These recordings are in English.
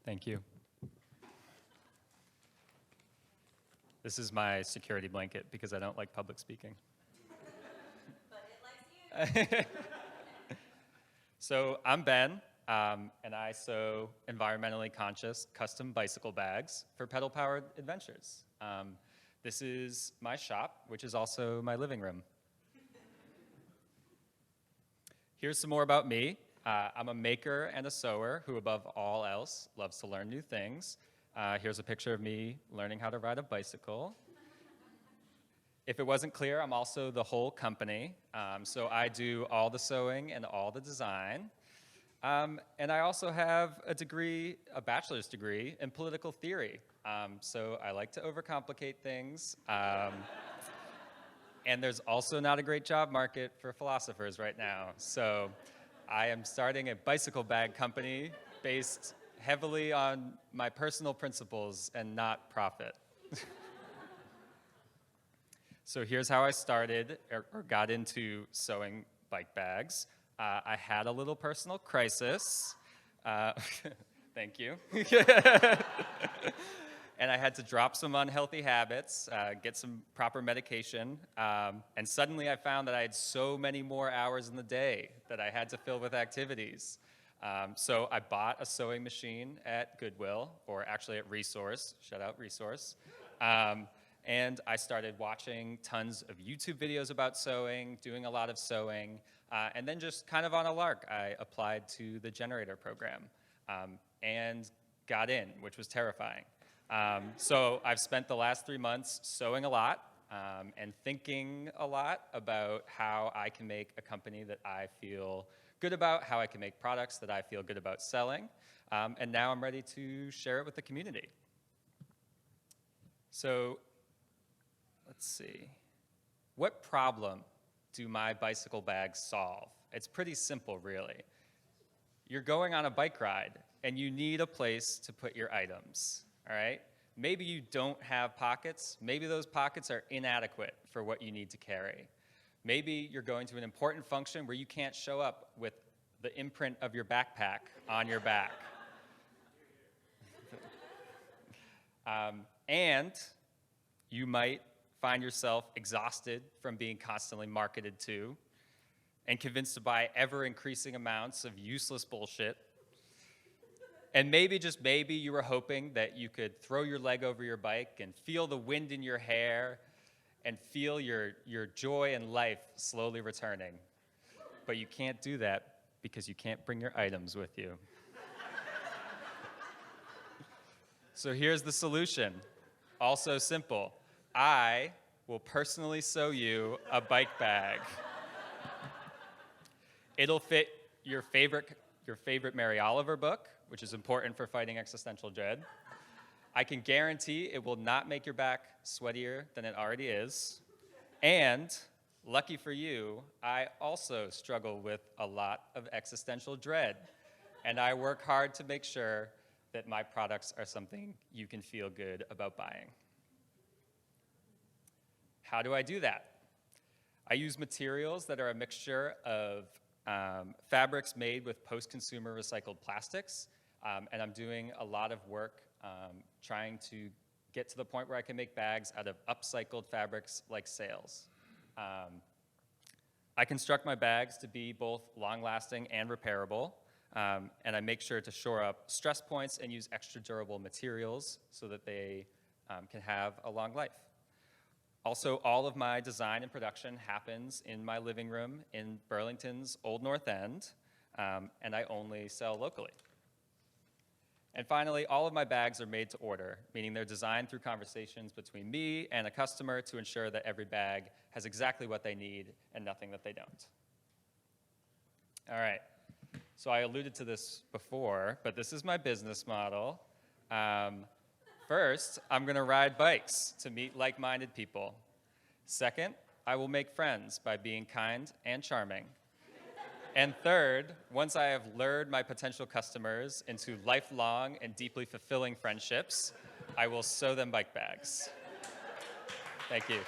Thank you. This is my security blanket because I don't like public speaking. But it likes you. So I'm Ben, and I sew environmentally conscious custom bicycle bags for pedal-powered adventures. This is my shop, which is also my living room. Here's some more about me. I'm a maker and a sewer who, above all else, loves to learn new things. Here's a picture of me learning how to ride a bicycle. If it wasn't clear, I'm also the whole company. So I do all the sewing and all the design. And I also have a bachelor's degree in political theory. So I like to overcomplicate things. And there's also not a great job market for philosophers right now. So I am starting a bicycle bag company based heavily on my personal principles and not profit. So here's how I started or got into sewing bike bags. I had a little personal crisis. Thank you. And I had to drop some unhealthy habits, get some proper medication, and suddenly I found that I had so many more hours in the day that I had to fill with activities. So I bought a sewing machine at Goodwill, or actually at Resource, shout out Resource. And I started watching tons of YouTube videos about sewing, doing a lot of sewing, and then just kind of on a lark, I applied to the generator program and got in, which was terrifying. So I've spent the last 3 months sewing a lot and thinking a lot about how I can make a company that I feel good about, how I can make products that I feel good about selling, and now I'm ready to share it with the community. So let's see. What problem do my bicycle bags solve? It's pretty simple, really. You're going on a bike ride, and you need a place to put your items, all right? Maybe you don't have pockets. Maybe those pockets are inadequate for what you need to carry. Maybe you're going to an important function where you can't show up with the imprint of your backpack on your back. And you might find yourself exhausted from being constantly marketed to and convinced to buy ever-increasing amounts of useless bullshit. And maybe, just maybe, you were hoping that you could throw your leg over your bike and feel the wind in your hair and feel your joy in life slowly returning. But you can't do that because you can't bring your items with you. So here's the solution. Also simple. I will personally sew you a bike bag. It'll fit your favorite Mary Oliver book, which is important for fighting existential dread. I can guarantee it will not make your back sweatier than it already is. And lucky for you, I also struggle with a lot of existential dread. And I work hard to make sure that my products are something you can feel good about buying. How do I do that? I use materials that are a mixture of fabrics made with post-consumer recycled plastics, and I'm doing a lot of work trying to get to the point where I can make bags out of upcycled fabrics like sails. I construct my bags to be both long-lasting and repairable, and I make sure to shore up stress points and use extra durable materials so that they can have a long life. Also, all of my design and production happens in my living room in Burlington's Old North End, and I only sell locally. And finally, all of my bags are made to order, meaning they're designed through conversations between me and a customer to ensure that every bag has exactly what they need and nothing that they don't. All right, so I alluded to this before, but this is my business model. First, I'm gonna ride bikes to meet like-minded people. Second, I will make friends by being kind and charming. And third, once I have lured my potential customers into lifelong and deeply fulfilling friendships, I will sew them bike bags. Thank you.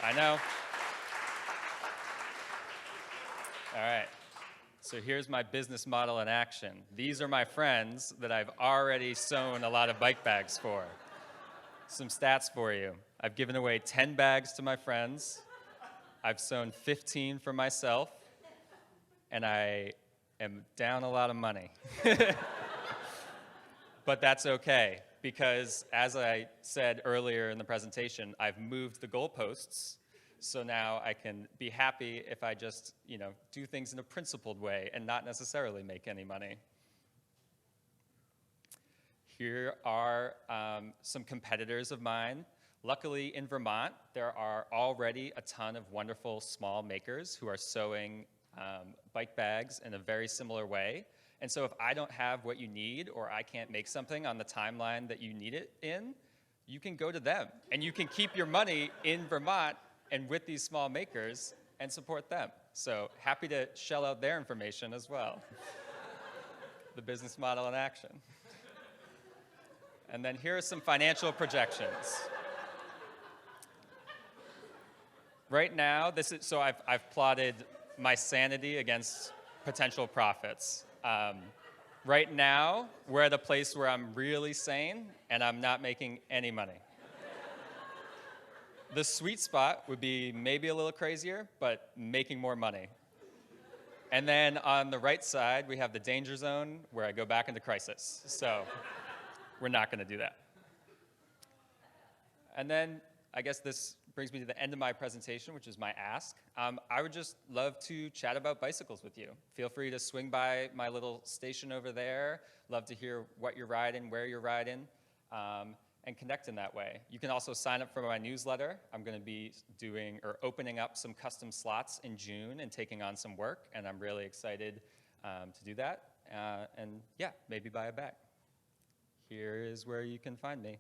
I know. All right. So here's my business model in action. These are my friends that I've already sewn a lot of bike bags for. Some stats for you. I've given away 10 bags to my friends. I've sewn 15 for myself. And I am down a lot of money. But that's okay, because as I said earlier in the presentation, I've moved the goalposts. So now I can be happy if I just, do things in a principled way and not necessarily make any money. Here are some competitors of mine. Luckily, in Vermont, there are already a ton of wonderful small makers who are sewing bike bags in a very similar way. And so if I don't have what you need, or I can't make something on the timeline that you need it in, you can go to them. And you can keep your money in Vermont and with these small makers and support them. So happy to shell out their information as well. The business model in action. And then here are some financial projections. Right now, so I've plotted my sanity against potential profits. Right now, we're at a place where I'm really sane and I'm not making any money. The sweet spot would be maybe a little crazier, but making more money. And then on the right side, we have the danger zone where I go back into crisis. So we're not going to do that. And then I guess this brings me to the end of my presentation, which is my ask. I would just love to chat about bicycles with you. Feel free to swing by my little station over there. Love to hear what you're riding, where you're riding, and connect in that way. You can also sign up for my newsletter. I'm going to be opening up some custom slots in June and taking on some work, and I'm really excited to do that. And yeah, maybe buy a bag. Here is where you can find me.